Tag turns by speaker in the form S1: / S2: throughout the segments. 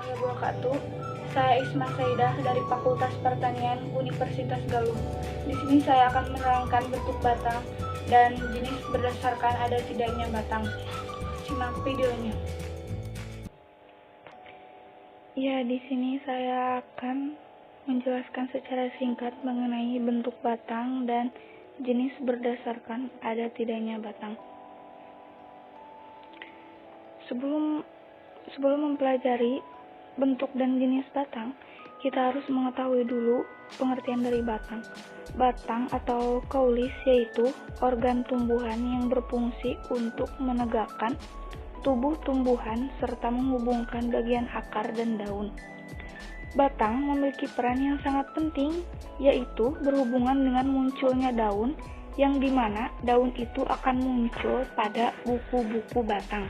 S1: warahmatullahi wabarakatuh. Saya Isma Saidah dari Fakultas Pertanian Universitas Galuh. Di sini saya akan menerangkan bentuk batang dan jenis berdasarkan ada tidaknya batang. Simak videonya. Ya, di sini saya akan menjelaskan secara singkat mengenai bentuk batang dan jenis berdasarkan ada tidaknya batang. Sebelum mempelajari bentuk dan jenis batang, kita harus mengetahui dulu pengertian dari batang. Batang atau kaulis yaitu organ tumbuhan yang berfungsi untuk menegakkan tubuh tumbuhan serta menghubungkan bagian akar dan daun. Batang memiliki peran yang sangat penting, yaitu berhubungan dengan munculnya daun, yang dimana daun itu akan muncul pada buku-buku batang.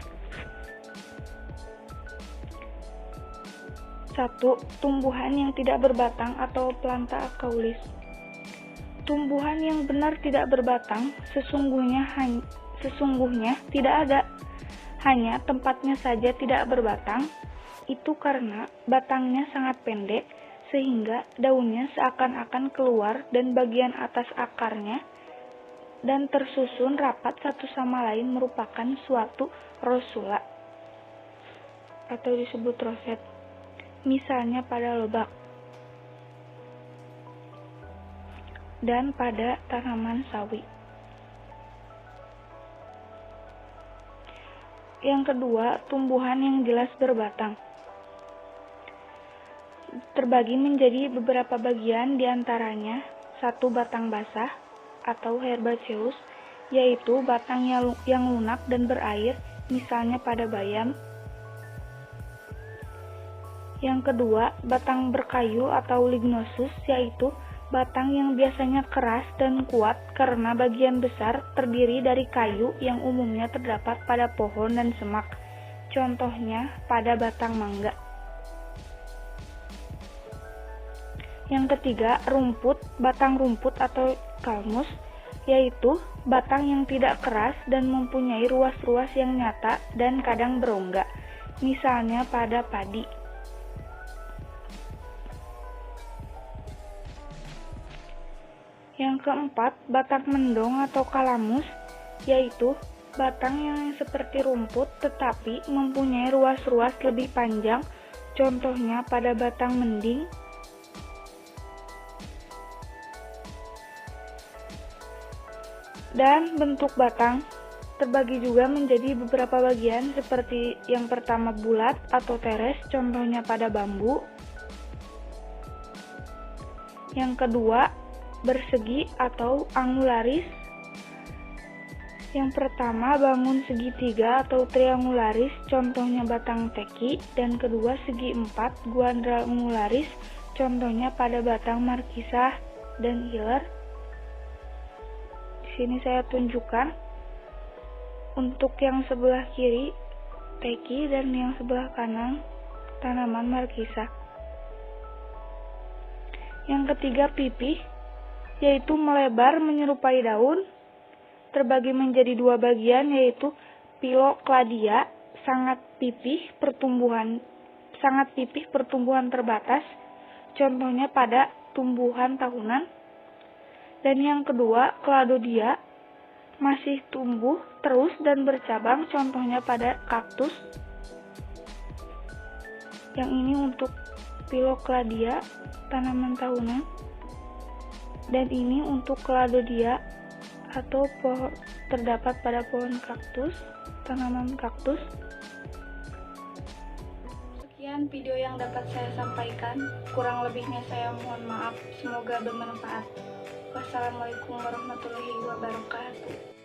S1: 1. Tumbuhan yang tidak berbatang atau planta akaulis. Tumbuhan yang benar tidak berbatang sesungguhnya tidak ada, hanya tempatnya saja tidak berbatang. Itu karena batangnya sangat pendek sehingga daunnya seakan-akan keluar dan bagian atas akarnya dan tersusun rapat satu sama lain merupakan suatu rosula atau disebut roset, misalnya pada lebak dan pada tanaman sawi. Yang kedua, tumbuhan yang jelas berbatang. Terbagi menjadi beberapa bagian, diantaranya 1. Batang basah atau herbaceous, yaitu batang yang lunak dan berair, misalnya pada bayam. Yang kedua, batang berkayu atau lignosus, yaitu batang yang biasanya keras dan kuat karena bagian besar terdiri dari kayu yang umumnya terdapat pada pohon dan semak, contohnya pada batang mangga. Yang ketiga, rumput, batang rumput atau kalmus, yaitu batang yang tidak keras dan mempunyai ruas-ruas yang nyata dan kadang berongga, misalnya pada padi. Yang keempat, batang mendong atau kalamus, yaitu batang yang seperti rumput tetapi mempunyai ruas-ruas lebih panjang, contohnya pada batang mending. Dan bentuk batang terbagi juga menjadi beberapa bagian seperti yang pertama bulat atau teres, contohnya pada bambu. Yang kedua, bersegi atau angularis. Yang pertama, bangun segitiga atau triangularis, contohnya batang teki, dan kedua segi empat, quadrangularis, contohnya pada batang markisah dan hiler. Di sini saya tunjukkan untuk yang sebelah kiri teki dan yang sebelah kanan tanaman markisah. Yang ketiga, pipih, yaitu melebar menyerupai daun, terbagi menjadi dua bagian, yaitu pilokladia, sangat pipih pertumbuhan terbatas, contohnya pada tumbuhan tahunan. Dan yang kedua, kladodia, masih tumbuh terus dan bercabang, contohnya pada kaktus. Yang ini untuk pilokladia, tanaman tahunan. Dan ini untuk kladodia atau terdapat pada pohon kaktus, tanaman kaktus. Sekian video yang dapat saya sampaikan, kurang lebihnya saya mohon maaf, semoga bermanfaat. Wassalamualaikum warahmatullahi wabarakatuh.